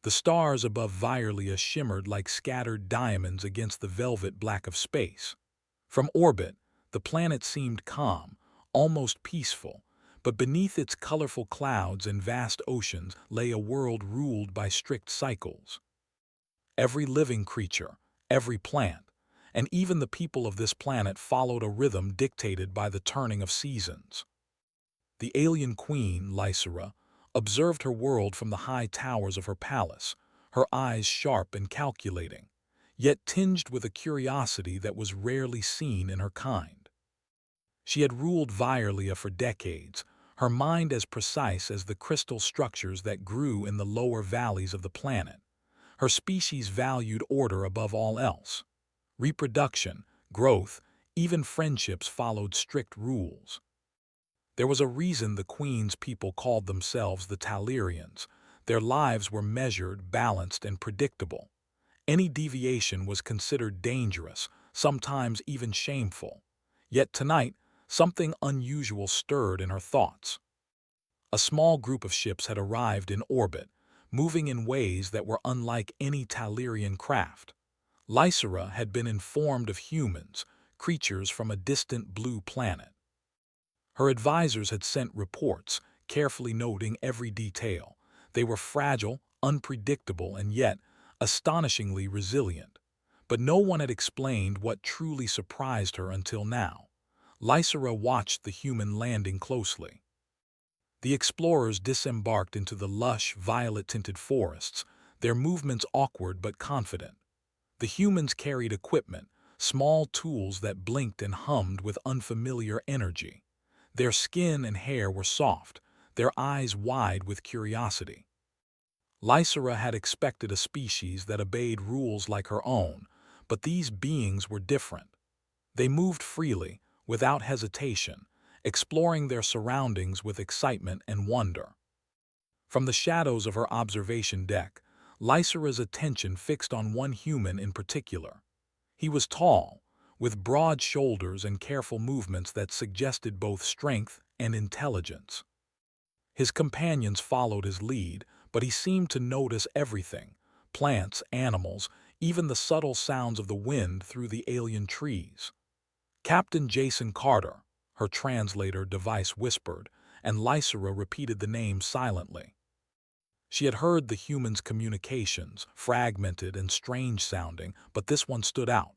The stars above Violia shimmered like scattered diamonds against the velvet black of space. From orbit, the planet seemed calm, almost peaceful, but beneath its colorful clouds and vast oceans lay a world ruled by strict cycles. Every living creature, every plant, and even the people of this planet followed a rhythm dictated by the turning of seasons. The alien queen, Lysera, observed her world from the high towers of her palace, her eyes sharp and calculating, yet tinged with a curiosity that was rarely seen in her kind. She had ruled Violia for decades, her mind as precise as the crystal structures that grew in the lower valleys of the planet. Her species valued order above all else. Reproduction, growth, even friendships followed strict rules. There was a reason the Queen's people called themselves the Talirians. Their lives were measured, balanced, and predictable. Any deviation was considered dangerous, sometimes even shameful. Yet tonight, something unusual stirred in her thoughts. A small group of ships had arrived in orbit, moving in ways that were unlike any Talirian craft. Lysera had been informed of humans, creatures from a distant blue planet. Her advisors had sent reports, carefully noting every detail. They were fragile, unpredictable, and yet astonishingly resilient. But no one had explained what truly surprised her until now. Lysera watched the human landing closely. The explorers disembarked into the lush, violet-tinted forests, their movements awkward but confident. The humans carried equipment, small tools that blinked and hummed with unfamiliar energy. Their skin and hair were soft, their eyes wide with curiosity. Lysera had expected a species that obeyed rules like her own, but these beings were different. They moved freely, without hesitation, exploring their surroundings with excitement and wonder. From the shadows of her observation deck, Lysera's attention fixed on one human in particular. He was tall, with broad shoulders and careful movements that suggested both strength and intelligence. His companions followed his lead, but he seemed to notice everything: plants, animals, even the subtle sounds of the wind through the alien trees. "Captain Jason Carter," her translator device whispered, and Lysera repeated the name silently. She had heard the humans' communications, fragmented and strange-sounding, but this one stood out.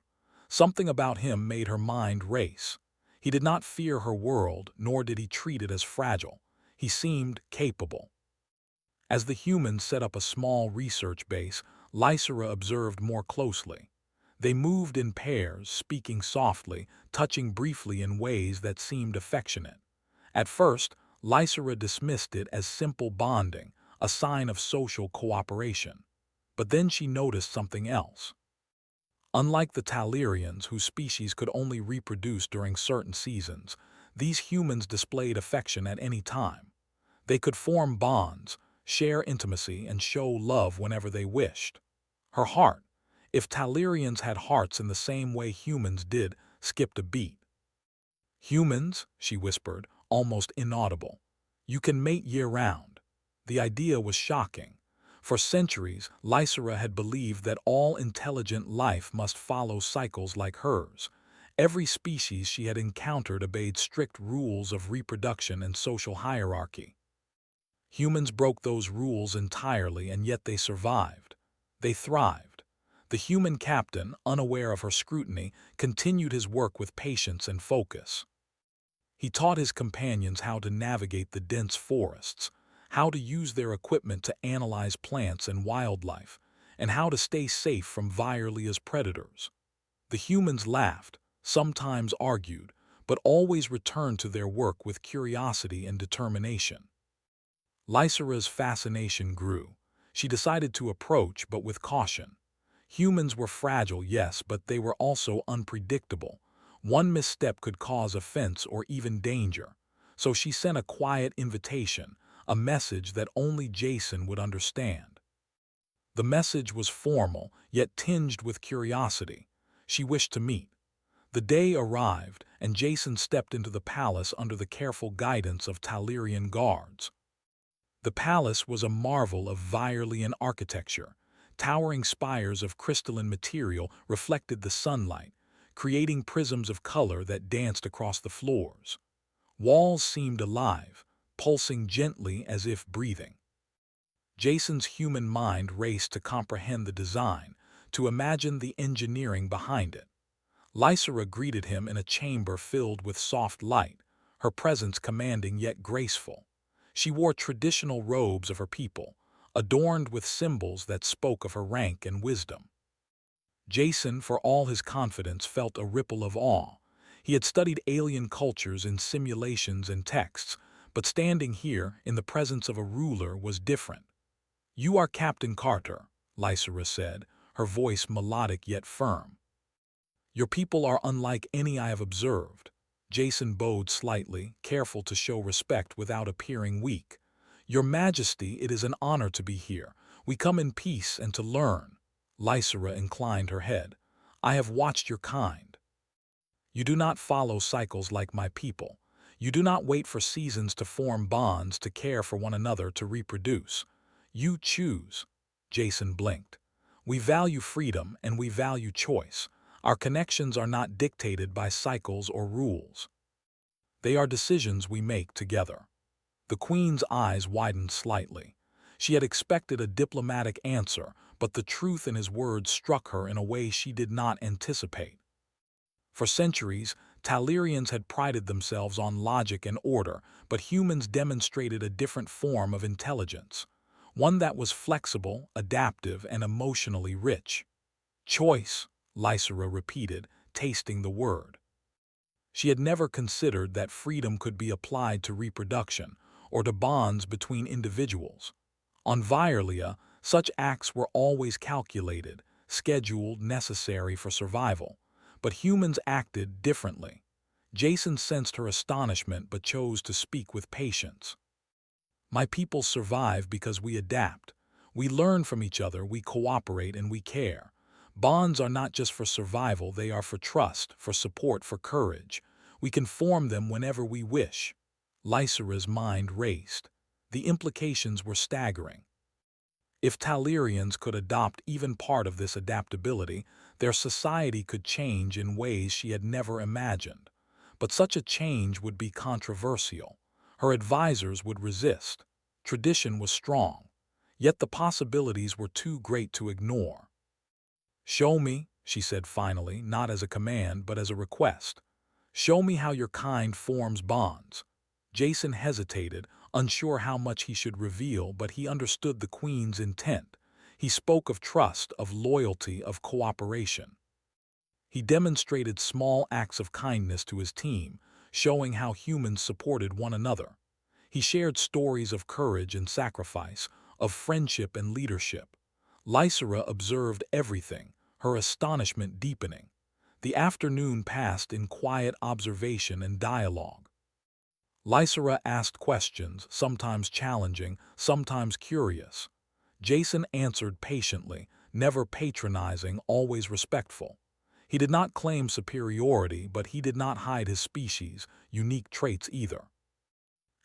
Something about him made her mind race. He did not fear her world, nor did he treat it as fragile. He seemed capable. As the humans set up a small research base, Lysera observed more closely. They moved in pairs, speaking softly, touching briefly in ways that seemed affectionate. At first, Lysera dismissed it as simple bonding, a sign of social cooperation. But then she noticed something else. Unlike the Talirians, whose species could only reproduce during certain seasons, these humans displayed affection at any time. They could form bonds, share intimacy, and show love whenever they wished. Her heart, if Talirians had hearts in the same way humans did, skipped a beat. "Humans," she whispered, almost inaudible. "You can mate year-round." The idea was shocking. For centuries, Lysera had believed that all intelligent life must follow cycles like hers. Every species she had encountered obeyed strict rules of reproduction and social hierarchy. Humans broke those rules entirely, and yet they survived. They thrived. The human captain, unaware of her scrutiny, continued his work with patience and focus. He taught his companions how to navigate the dense forests, how to use their equipment to analyze plants and wildlife, and how to stay safe from Violia's predators. The humans laughed, sometimes argued, but always returned to their work with curiosity and determination. Lysera's fascination grew. She decided to approach, but with caution. Humans were fragile, yes, but they were also unpredictable. One misstep could cause offense or even danger. So she sent a quiet invitation, a message that only Jason would understand. The message was formal, yet tinged with curiosity. She wished to meet. The day arrived, and Jason stepped into the palace under the careful guidance of Talirian guards. The palace was a marvel of Virean architecture. Towering spires of crystalline material reflected the sunlight, creating prisms of color that danced across the floors. Walls seemed alive, pulsing gently as if breathing. Jason's human mind raced to comprehend the design, to imagine the engineering behind it. Lysera greeted him in a chamber filled with soft light, her presence commanding yet graceful. She wore traditional robes of her people, adorned with symbols that spoke of her rank and wisdom. Jason, for all his confidence, felt a ripple of awe. He had studied alien cultures in simulations and texts, but standing here in the presence of a ruler was different. "You are Captain Carter," Lysera said, her voice melodic yet firm. "Your people are unlike any I have observed." Jason bowed slightly, careful to show respect without appearing weak. "Your Majesty, it is an honor to be here. We come in peace and to learn." Lysera inclined her head. "I have watched your kind. You do not follow cycles like my people. You do not wait for seasons to form bonds, to care for one another, to reproduce. You choose." Jason blinked. "We value freedom and we value choice. Our connections are not dictated by cycles or rules. They are decisions we make together." The Queen's eyes widened slightly. She had expected a diplomatic answer, but the truth in his words struck her in a way she did not anticipate. For centuries, Talirians had prided themselves on logic and order, but humans demonstrated a different form of intelligence, one that was flexible, adaptive, and emotionally rich. "Choice," Lysera repeated, tasting the word. She had never considered that freedom could be applied to reproduction or to bonds between individuals. On Virlia, such acts were always calculated, scheduled, necessary for survival. But humans acted differently. Jason sensed her astonishment but chose to speak with patience. "My people survive because we adapt. We learn from each other, we cooperate, and we care. Bonds are not just for survival, they are for trust, for support, for courage. We can form them whenever we wish." Lysera's mind raced. The implications were staggering. If Talirians could adopt even part of this adaptability, their society could change in ways she had never imagined. But such a change would be controversial. Her advisors would resist. Tradition was strong. Yet the possibilities were too great to ignore. "Show me," she said finally, not as a command but as a request. "Show me how your kind forms bonds." Jason hesitated, unsure how much he should reveal, but he understood the Queen's intent. He spoke of trust, of loyalty, of cooperation. He demonstrated small acts of kindness to his team, showing how humans supported one another. He shared stories of courage and sacrifice, of friendship and leadership. Lysera observed everything, her astonishment deepening. The afternoon passed in quiet observation and dialogue. Lysera asked questions, sometimes challenging, sometimes curious. Jason answered patiently, never patronizing, always respectful. He did not claim superiority, but he did not hide his species' unique traits either.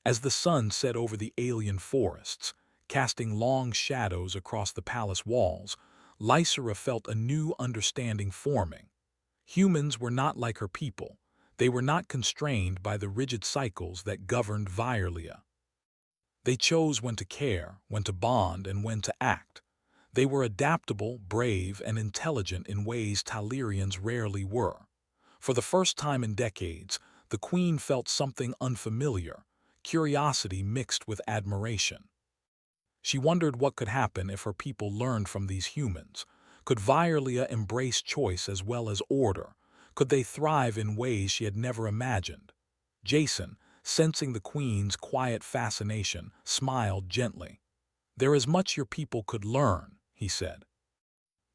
As the sun set over the alien forests, casting long shadows across the palace walls, Lysera felt a new understanding forming. Humans were not like her people. They were not constrained by the rigid cycles that governed Virlia. They chose when to care, when to bond, and when to act. They were adaptable, brave, and intelligent in ways Talirians rarely were. For the first time in decades, the Queen felt something unfamiliar, curiosity mixed with admiration. She wondered what could happen if her people learned from these humans. Could Virlia embrace choice as well as order? Could they thrive in ways she had never imagined? Jason, sensing the Queen's quiet fascination, smiled gently. "There is much your people could learn," he said.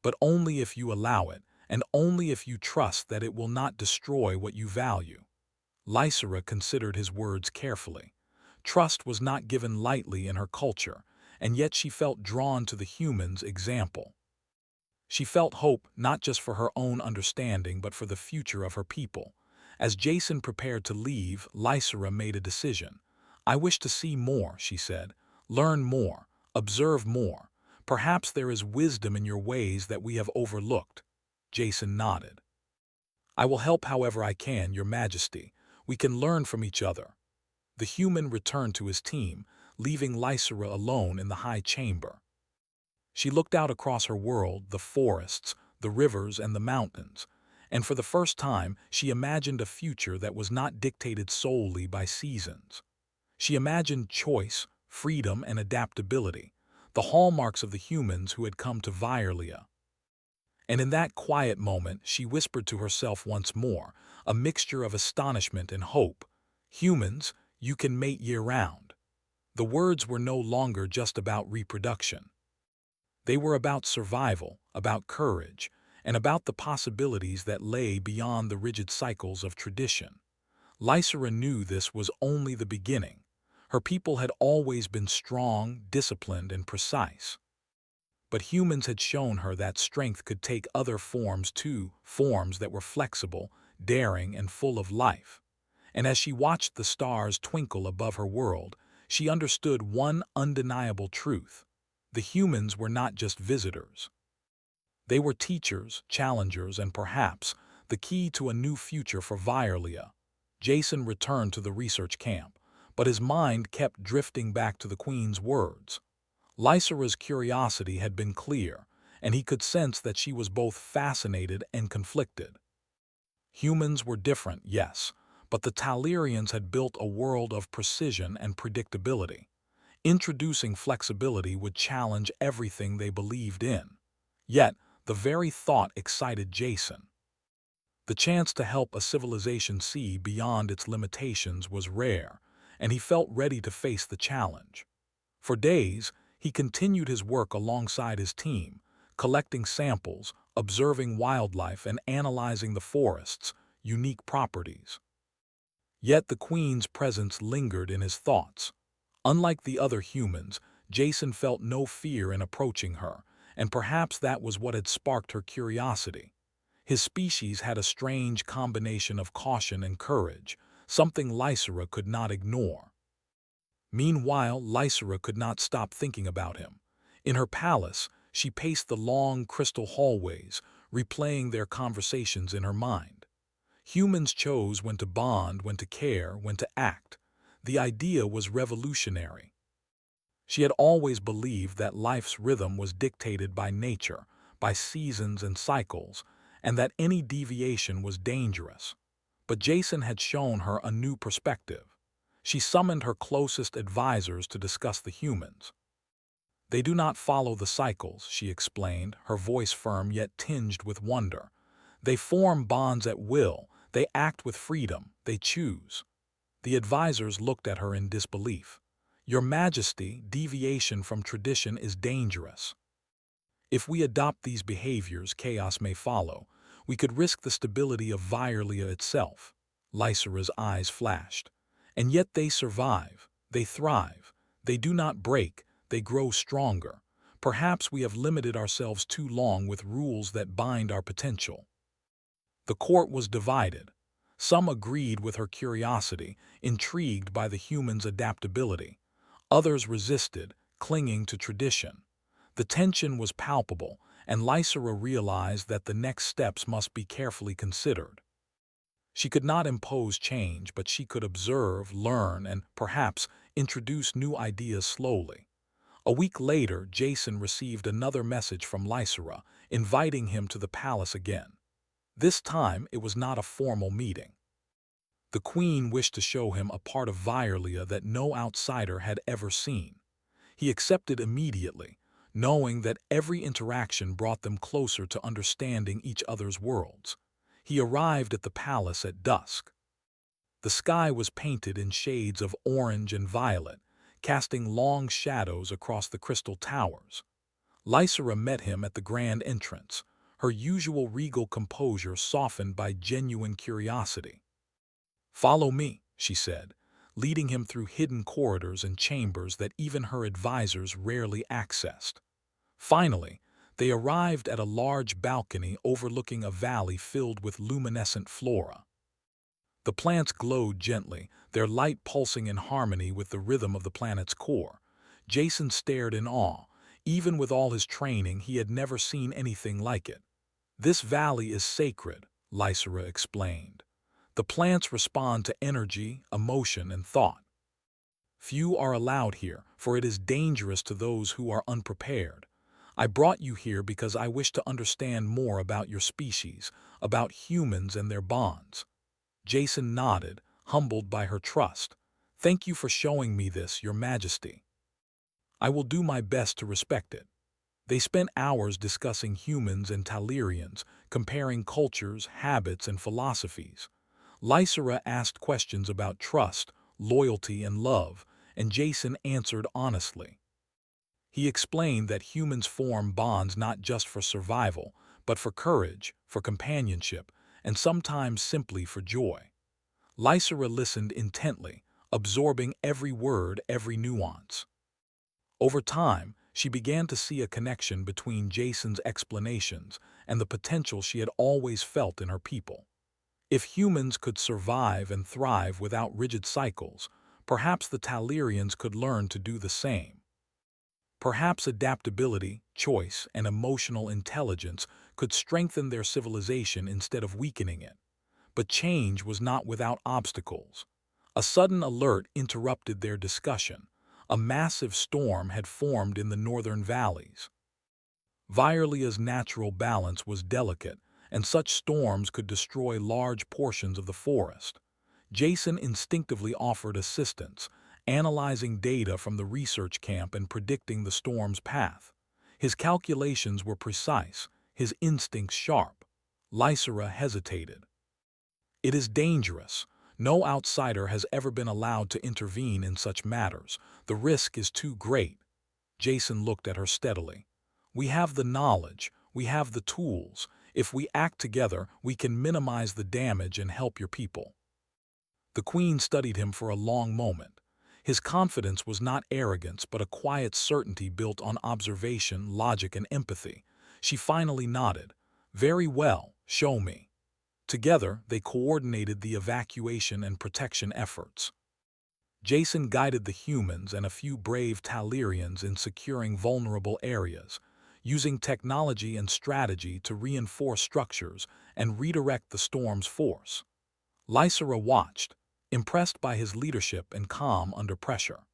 "But only if you allow it, and only if you trust that it will not destroy what you value." Lysera considered his words carefully. Trust was not given lightly in her culture, and yet she felt drawn to the human's example. She felt hope not just for her own understanding but for the future of her people. As Jason prepared to leave, Lysera made a decision. "I wish to see more," she said. Learn more, observe more. Perhaps there is wisdom in your ways that we have overlooked. Jason nodded. I will help however I can, Your Majesty. We can learn from each other. The human returned to his team, leaving Lysera alone in the high chamber. She looked out across her world, the forests, the rivers, and the mountains, and for the first time she imagined a future that was not dictated solely by seasons. She imagined choice, freedom, and adaptability, the hallmarks of the humans who had come to Virlia. And in that quiet moment she whispered to herself once more, a mixture of astonishment and hope, "Humans, you can mate year-round." The words were no longer just about reproduction. They were about survival, about courage, and about the possibilities that lay beyond the rigid cycles of tradition. Lysera knew this was only the beginning. Her people had always been strong, disciplined, and precise. But humans had shown her that strength could take other forms too, forms that were flexible, daring, and full of life. And as she watched the stars twinkle above her world, she understood one undeniable truth. The humans were not just visitors. They were teachers, challengers, and perhaps the key to a new future for Virlia. Jason returned to the research camp, but his mind kept drifting back to the Queen's words. Lysera's curiosity had been clear, and he could sense that she was both fascinated and conflicted. Humans were different, yes, but the Talirians had built a world of precision and predictability. Introducing flexibility would challenge everything they believed in. Yet, the very thought excited Jason. The chance to help a civilization see beyond its limitations was rare, and he felt ready to face the challenge. For days, he continued his work alongside his team, collecting samples, observing wildlife, and analyzing the forest's unique properties. Yet the Queen's presence lingered in his thoughts. Unlike the other humans, Jason felt no fear in approaching her, and perhaps that was what had sparked her curiosity. His species had a strange combination of caution and courage, something Lysera could not ignore. Meanwhile, Lysera could not stop thinking about him. In her palace, she paced the long crystal hallways, replaying their conversations in her mind. Humans chose when to bond, when to care, when to act. The idea was revolutionary. She had always believed that life's rhythm was dictated by nature, by seasons and cycles, and that any deviation was dangerous. But Jason had shown her a new perspective. She summoned her closest advisors to discuss the humans. They do not follow the cycles, she explained, her voice firm yet tinged with wonder. They form bonds at will, they act with freedom, they choose. The advisors looked at her in disbelief. Your Majesty, deviation from tradition is dangerous. If we adopt these behaviors, chaos may follow. We could risk the stability of Virlia itself. Lysera's eyes flashed. And yet they survive, they thrive, they do not break, they grow stronger. Perhaps we have limited ourselves too long with rules that bind our potential. The court was divided. Some agreed with her curiosity, intrigued by the human's adaptability. Others resisted, clinging to tradition. The tension was palpable, and Lysera realized that the next steps must be carefully considered. She could not impose change, but she could observe, learn, and perhaps introduce new ideas slowly. A week later, Jason received another message from Lysera, inviting him to the palace again. This time, it was not a formal meeting. The Queen wished to show him a part of Virlia that no outsider had ever seen. He accepted immediately, knowing that every interaction brought them closer to understanding each other's worlds. He arrived at the palace at dusk. The sky was painted in shades of orange and violet, casting long shadows across the crystal towers. Lysera met him at the grand entrance, her usual regal composure softened by genuine curiosity. "Follow me," she said, leading him through hidden corridors and chambers that even her advisors rarely accessed. Finally, they arrived at a large balcony overlooking a valley filled with luminescent flora. The plants glowed gently, their light pulsing in harmony with the rhythm of the planet's core. Jason stared in awe. Even with all his training, he had never seen anything like it. "This valley is sacred," Lysera explained. "The plants respond to energy, emotion, and thought. Few are allowed here, for it is dangerous to those who are unprepared. I brought you here because I wish to understand more about your species, about humans and their bonds." Jason nodded, humbled by her trust. "Thank you for showing me this, Your Majesty. I will do my best to respect it." They spent hours discussing humans and Talirians, comparing cultures, habits, and philosophies. Lysera asked questions about trust, loyalty, and love, and Jason answered honestly. He explained that humans form bonds not just for survival, but for courage, for companionship, and sometimes simply for joy. Lysera listened intently, absorbing every word, every nuance. Over time, she began to see a connection between Jason's explanations and the potential she had always felt in her people. If humans could survive and thrive without rigid cycles, perhaps the Talirians could learn to do the same. Perhaps adaptability, choice, and emotional intelligence could strengthen their civilization instead of weakening it. But change was not without obstacles. A sudden alert interrupted their discussion. A massive storm had formed in the northern valleys. Virelia's natural balance was delicate, and such storms could destroy large portions of the forest. Jason instinctively offered assistance, analyzing data from the research camp and predicting the storm's path. His calculations were precise, his instincts sharp. Lysera hesitated. "It is dangerous. No outsider has ever been allowed to intervene in such matters. The risk is too great." Jason looked at her steadily. "We have the knowledge, we have the tools. If we act together, we can minimize the damage and help your people." The Queen studied him for a long moment. His confidence was not arrogance, but a quiet certainty built on observation, logic, and empathy. She finally nodded. "Very well, show me." Together, they coordinated the evacuation and protection efforts. Jason guided the humans and a few brave Talirians in securing vulnerable areas, using technology and strategy to reinforce structures and redirect the storm's force. Lysera watched, impressed by his leadership and calm under pressure.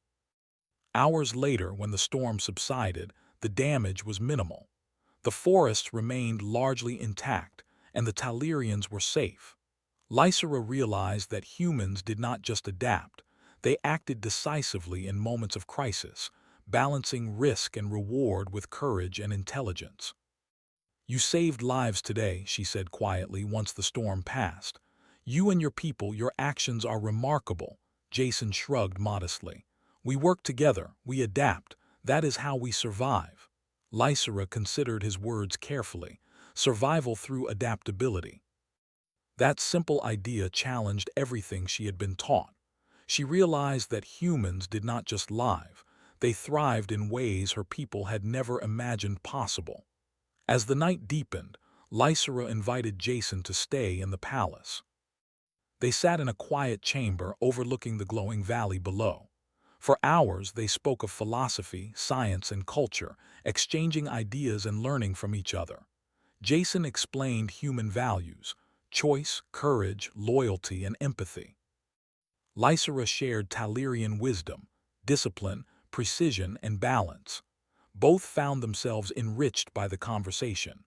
Hours later, when the storm subsided, the damage was minimal. The forests remained largely intact, and the Talirians were safe. Lysera realized that humans did not just adapt, they acted decisively in moments of crisis, balancing risk and reward with courage and intelligence. "You saved lives today," she said quietly once the storm passed. "You and your people, your actions are remarkable." Jason shrugged modestly. "We work together, we adapt. That is how we survive." Lysera considered his words carefully. Survival through adaptability. That simple idea challenged everything she had been taught. She realized that humans did not just live, they thrived in ways her people had never imagined possible. As the night deepened, Lysera invited Jason to stay in the palace. They sat in a quiet chamber overlooking the glowing valley below. For hours they spoke of philosophy, science, and culture, exchanging ideas and learning from each other. Jason explained human values: choice, courage, loyalty, and empathy. Lysera shared Talirian wisdom, discipline, precision, and balance. Both found themselves enriched by the conversation.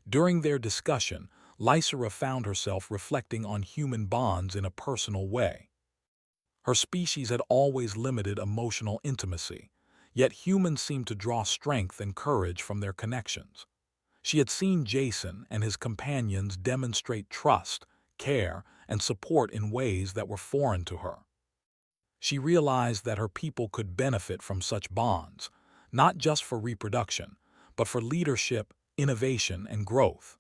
During their discussion, Lysera found herself reflecting on human bonds in a personal way. Her species had always limited emotional intimacy, yet humans seemed to draw strength and courage from their connections. She had seen Jason and his companions demonstrate trust, care, and support in ways that were foreign to her. She realized that her people could benefit from such bonds, not just for reproduction, but for leadership, innovation, and growth.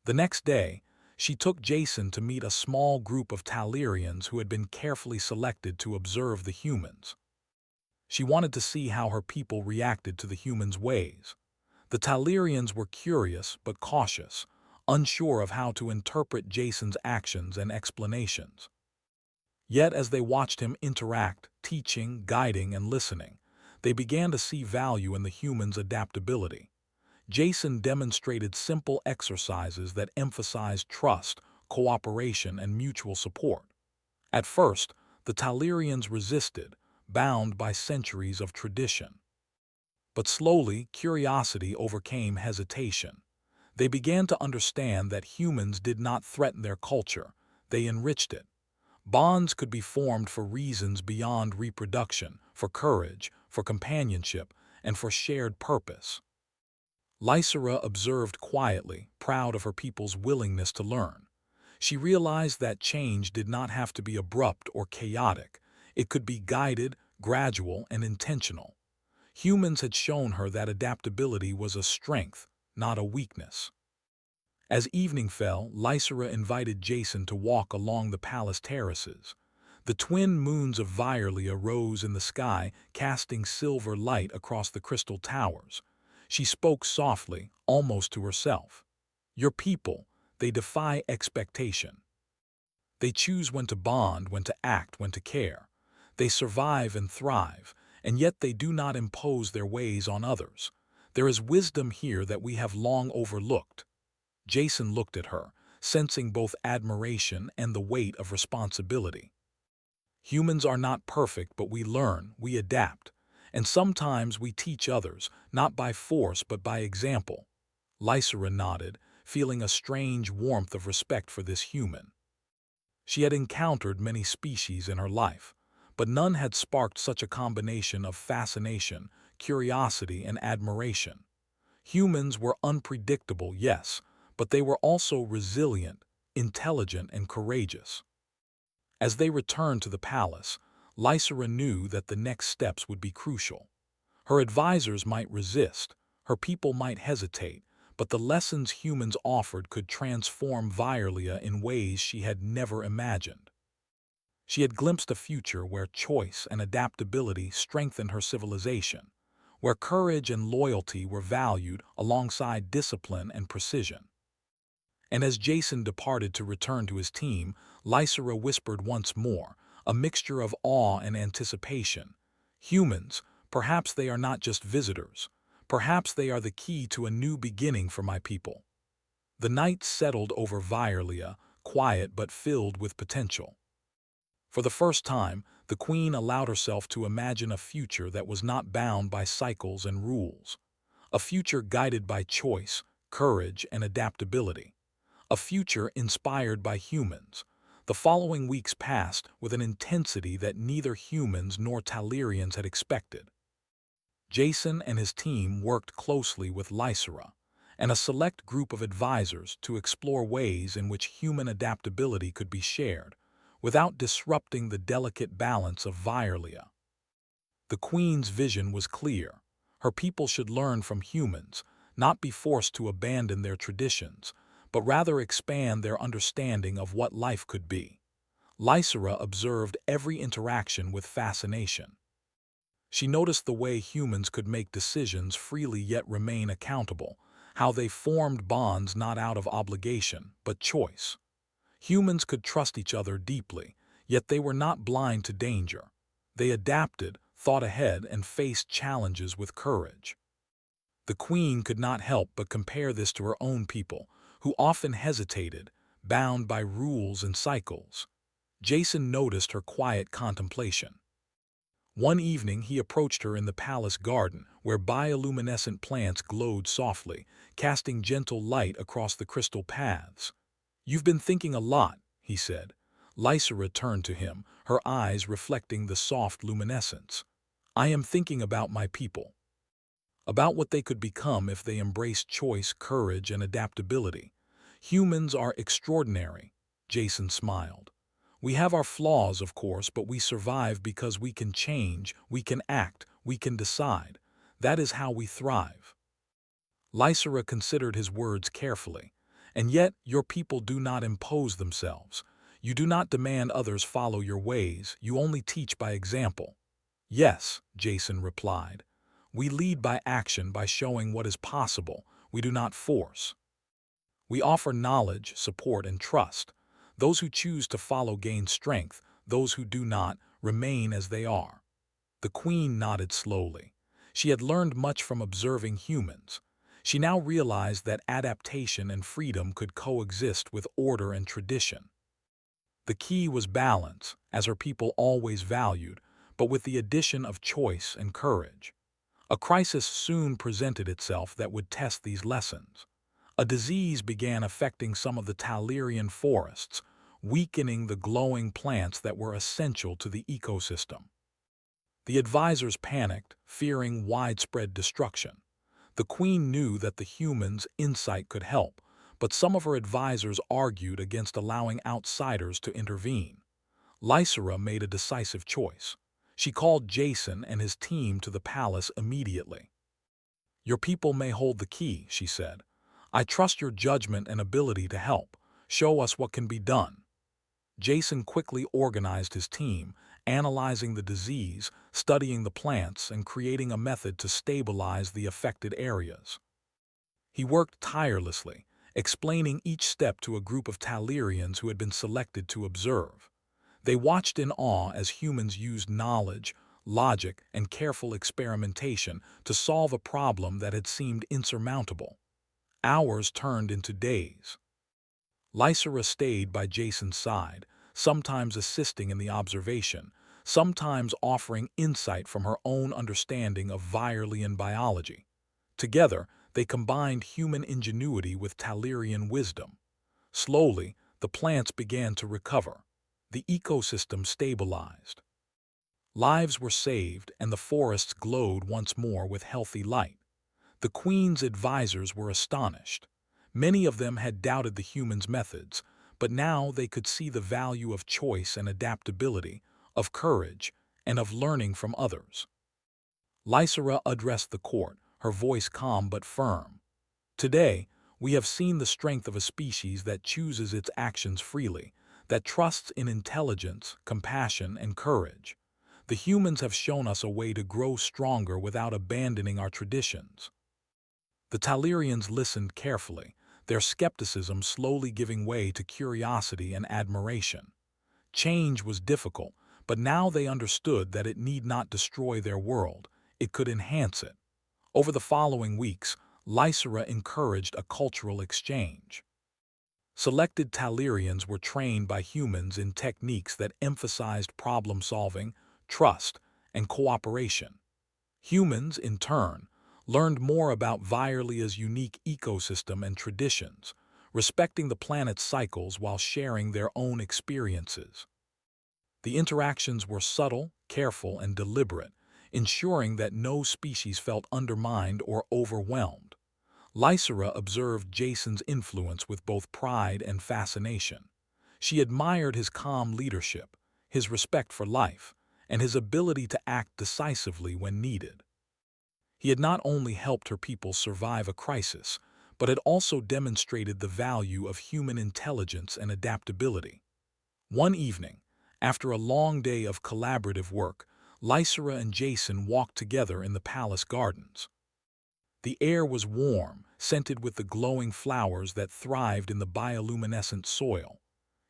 The next day, she took Jason to meet a small group of Talirians who had been carefully selected to observe the humans. She wanted to see how her people reacted to the humans' ways. The Talirians were curious but cautious, unsure of how to interpret Jason's actions and explanations. Yet as they watched him interact, teaching, guiding, and listening, They began to see value in the humans' adaptability. Jason demonstrated simple exercises that emphasized trust, cooperation, and mutual support. At first, the Talirians resisted, bound by centuries of tradition. But slowly, curiosity overcame hesitation. They began to understand that humans did not threaten their culture, they enriched it. Bonds could be formed for reasons beyond reproduction, for courage, for companionship, and for shared purpose. Lysera observed quietly, proud of her people's willingness to learn. She realized that change did not have to be abrupt or chaotic. It could be guided, gradual, and intentional. Humans had shown her that adaptability was a strength, not a weakness. As evening fell, Lysera invited Jason to walk along the palace terraces. The twin moons of Virlia rose in the sky, casting silver light across the crystal towers. She spoke softly, almost to herself. Your people, they defy expectation. They choose when to bond, when to act, when to care. They survive and thrive, and yet they do not impose their ways on others. There is wisdom here that we have long overlooked. Jason looked at her, sensing both admiration and the weight of responsibility. Humans are not perfect, but we learn, we adapt, and sometimes we teach others, not by force but by example. Lysera nodded, feeling a strange warmth of respect for this human. She had encountered many species in her life, but none had sparked such a combination of fascination, curiosity, and admiration. Humans were unpredictable, yes, but they were also resilient, intelligent, and courageous. As they returned to the palace, Lysera knew that the next steps would be crucial. Her advisors might resist, her people might hesitate, but the lessons humans offered could transform Virlia in ways she had never imagined. She had glimpsed a future where choice and adaptability strengthened her civilization, where courage and loyalty were valued alongside discipline and precision. And as Jason departed to return to his team, Lysera whispered once more, a mixture of awe and anticipation. Humans, perhaps they are not just visitors. Perhaps they are the key to a new beginning for my people. The night settled over Virlia, quiet but filled with potential. For the first time, the queen allowed herself to imagine a future that was not bound by cycles and rules. A future guided by choice, courage, and adaptability. A future inspired by humans. The following weeks passed with an intensity that neither humans nor Talirians had expected. Jason and his team worked closely with Lysera and a select group of advisors to explore ways in which human adaptability could be shared, without disrupting the delicate balance of Virlia. The Queen's vision was clear. Her people should learn from humans, not be forced to abandon their traditions, but rather expand their understanding of what life could be. Lysera observed every interaction with fascination. She noticed the way humans could make decisions freely yet remain accountable, how they formed bonds not out of obligation, but choice. Humans could trust each other deeply, yet they were not blind to danger. They adapted, thought ahead, and faced challenges with courage. The Queen could not help but compare this to her own people, who often hesitated, bound by rules and cycles. Jason noticed her quiet contemplation. One evening he approached her in the palace garden, where bioluminescent plants glowed softly, casting gentle light across the crystal paths. "You've been thinking a lot," he said. Lysera turned to him, her eyes reflecting the soft luminescence. "I am thinking about my people. About what they could become if they embraced choice, courage, and adaptability. Humans are extraordinary," Jason smiled. "We have our flaws, of course, but we survive because we can change, we can act, we can decide. That is how we thrive." Lysera considered his words carefully. "And yet, your people do not impose themselves. You do not demand others follow your ways, you only teach by example." "Yes," Jason replied. "We lead by action, by showing what is possible. We do not force. We offer knowledge, support, and trust. Those who choose to follow gain strength, those who do not remain as they are." The Queen nodded slowly. She had learned much from observing humans. She now realized that adaptation and freedom could coexist with order and tradition. The key was balance, as her people always valued, but with the addition of choice and courage. A crisis soon presented itself that would test these lessons. A disease began affecting some of the Talirian forests, weakening the glowing plants that were essential to the ecosystem. The advisors panicked, fearing widespread destruction. The queen knew that the humans' insight could help, but some of her advisors argued against allowing outsiders to intervene. Lysera made a decisive choice. She called Jason and his team to the palace immediately. "Your people may hold the key," she said. "I trust your judgment and ability to help. Show us what can be done." Jason quickly organized his team, analyzing the disease, studying the plants, and creating a method to stabilize the affected areas. He worked tirelessly, explaining each step to a group of Talirians who had been selected to observe. They watched in awe as humans used knowledge, logic, and careful experimentation to solve a problem that had seemed insurmountable. Hours turned into days. Lysera stayed by Jason's side, sometimes assisting in the observation, sometimes offering insight from her own understanding of Virelian biology. Together, they combined human ingenuity with Talirian wisdom. Slowly, the plants began to recover. The ecosystem stabilized. Lives were saved, and the forests glowed once more with healthy light. The queen's advisors were astonished. Many of them had doubted the humans' methods, but now they could see the value of choice and adaptability, of courage, and of learning from others. Lysera addressed the court, her voice calm but firm. "Today, we have seen the strength of a species that chooses its actions freely, that trusts in intelligence, compassion, and courage. The humans have shown us a way to grow stronger without abandoning our traditions." The Talirians listened carefully, their skepticism slowly giving way to curiosity and admiration. Change was difficult, but now they understood that it need not destroy their world, it could enhance it. Over the following weeks, Lysera encouraged a cultural exchange. Selected Talirians were trained by humans in techniques that emphasized problem-solving, trust, and cooperation. Humans, in turn, learned more about Virelia's unique ecosystem and traditions, respecting the planet's cycles while sharing their own experiences. The interactions were subtle, careful, and deliberate, ensuring that no species felt undermined or overwhelmed. Lysera observed Jason's influence with both pride and fascination. She admired his calm leadership, his respect for life, and his ability to act decisively when needed. He had not only helped her people survive a crisis, but had also demonstrated the value of human intelligence and adaptability. One evening, after a long day of collaborative work, Lysera and Jason walked together in the palace gardens. The air was warm, scented with the glowing flowers that thrived in the bioluminescent soil.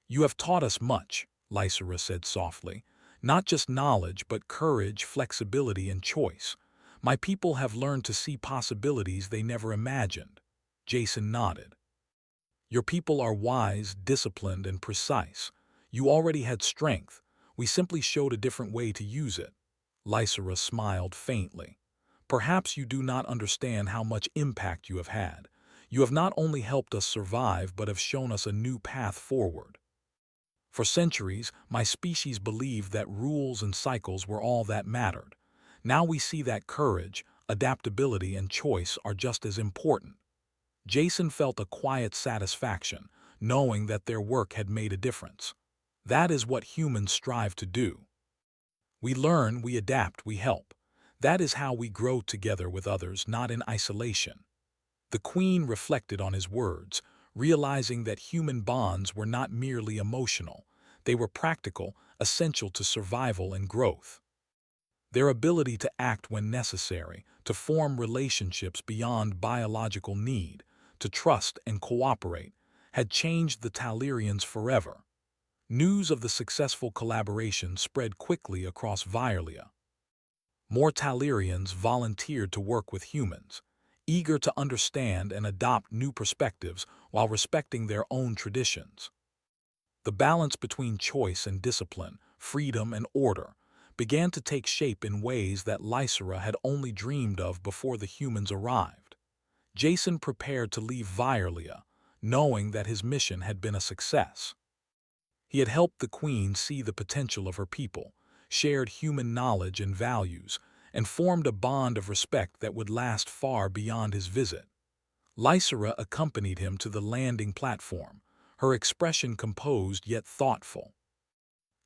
"You have taught us much," Lysera said softly. "Not just knowledge, but courage, flexibility, and choice. My people have learned to see possibilities they never imagined." Jason nodded. "Your people are wise, disciplined, and precise. You already had strength. We simply showed a different way to use it." Lysera smiled faintly. "Perhaps you do not understand how much impact you have had. You have not only helped us survive, but have shown us a new path forward. For centuries, my species believed that rules and cycles were all that mattered. Now we see that courage, adaptability, and choice are just as important." Jason felt a quiet satisfaction, knowing that their work had made a difference. That is what humans strive to do. We learn, we adapt, we help. That is how we grow together with others, not in isolation. The queen reflected on his words, realizing that human bonds were not merely emotional. They were practical, essential to survival and growth. Their ability to act when necessary, to form relationships beyond biological need, to trust and cooperate, had changed the Talirians forever. News of the successful collaboration spread quickly across Virelia. more Talirians volunteered to work with humans, eager to understand and adopt new perspectives while respecting their own traditions. The balance between choice and discipline, freedom and order, began to take shape in ways that Lysera had only dreamed of before the humans arrived. Jason prepared to leave Virlia, knowing that his mission had been a success. He had helped the Queen see the potential of her people, shared human knowledge and values, and formed a bond of respect that would last far beyond his visit. Lysera accompanied him to the landing platform, her expression composed yet thoughtful.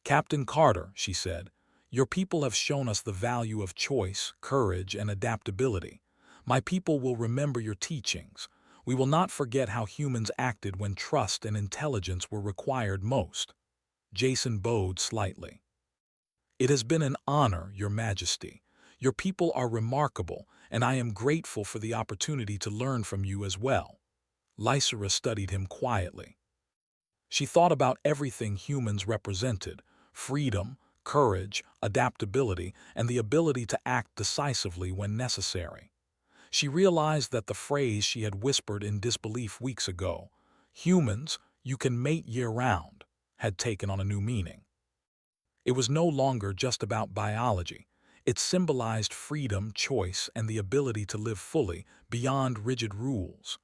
"Captain Carter," she said, "your people have shown us the value of choice, courage, and adaptability. My people will remember your teachings. We will not forget how humans acted when trust and intelligence were required most." Jason bowed slightly. "It has been an honor, Your Majesty. Your people are remarkable, and I am grateful for the opportunity to learn from you as well." Lysera studied him quietly. She thought about everything humans represented: freedom, courage, adaptability, and the ability to act decisively when necessary. She realized that the phrase she had whispered in disbelief weeks ago, "Humans, you can mate year-round," had taken on a new meaning. It was no longer just about biology. It symbolized freedom, choice, and the ability to live fully, beyond rigid rules.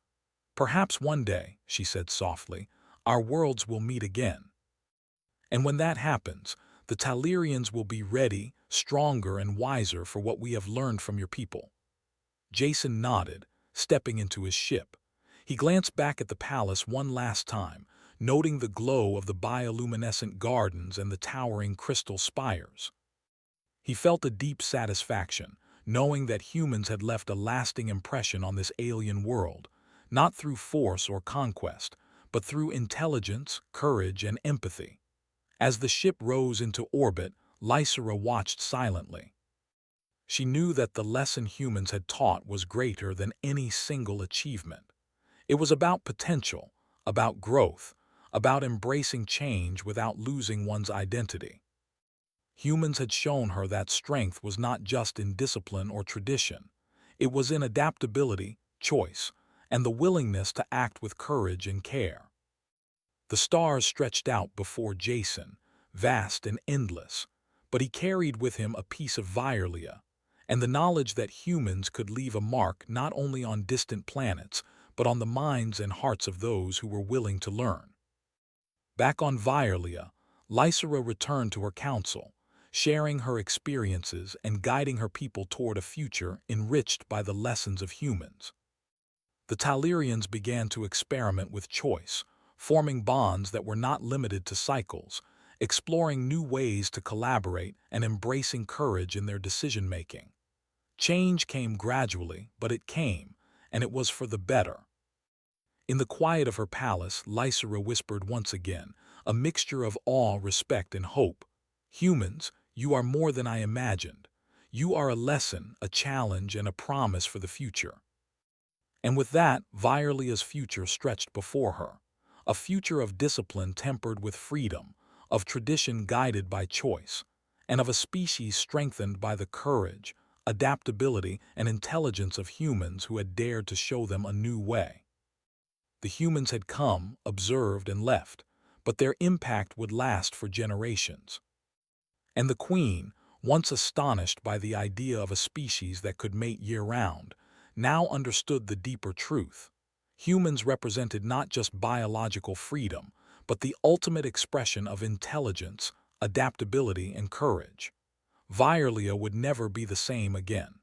"Perhaps one day," she said softly, "our worlds will meet again. And when that happens, the Talirians will be ready, stronger, and wiser for what we have learned from your people." Jason nodded, stepping into his ship. He glanced back at the palace one last time, noting the glow of the bioluminescent gardens and the towering crystal spires. He felt a deep satisfaction, knowing that humans had left a lasting impression on this alien world, not through force or conquest, but through intelligence, courage, and empathy. As the ship rose into orbit, Lysera watched silently. She knew that the lesson humans had taught was greater than any single achievement. It was about potential, about growth, about embracing change without losing one's identity. Humans had shown her that strength was not just in discipline or tradition. It was in adaptability, choice, and the willingness to act with courage and care. The stars stretched out before Jason, vast and endless, but he carried with him a piece of Virlia, and the knowledge that humans could leave a mark not only on distant planets, but on the minds and hearts of those who were willing to learn. Back on Virlia, Lysera returned to her council, sharing her experiences and guiding her people toward a future enriched by the lessons of humans. The Talirians began to experiment with choice, forming bonds that were not limited to cycles, exploring new ways to collaborate and embracing courage in their decision-making. Change came gradually, but it came, and it was for the better. In the quiet of her palace, Lysera whispered once again, a mixture of awe, respect, and hope. "Humans, you are more than I imagined. You are a lesson, a challenge, and a promise for the future." And with that, Virlia's future stretched before her. A future of discipline tempered with freedom, of tradition guided by choice, and of a species strengthened by the courage, adaptability, and intelligence of humans who had dared to show them a new way. The humans had come, observed, and left, but their impact would last for generations. And the Queen, once astonished by the idea of a species that could mate year-round, now understood the deeper truth. Humans represented not just biological freedom, but the ultimate expression of intelligence, adaptability, and courage. Virlia would never be the same again.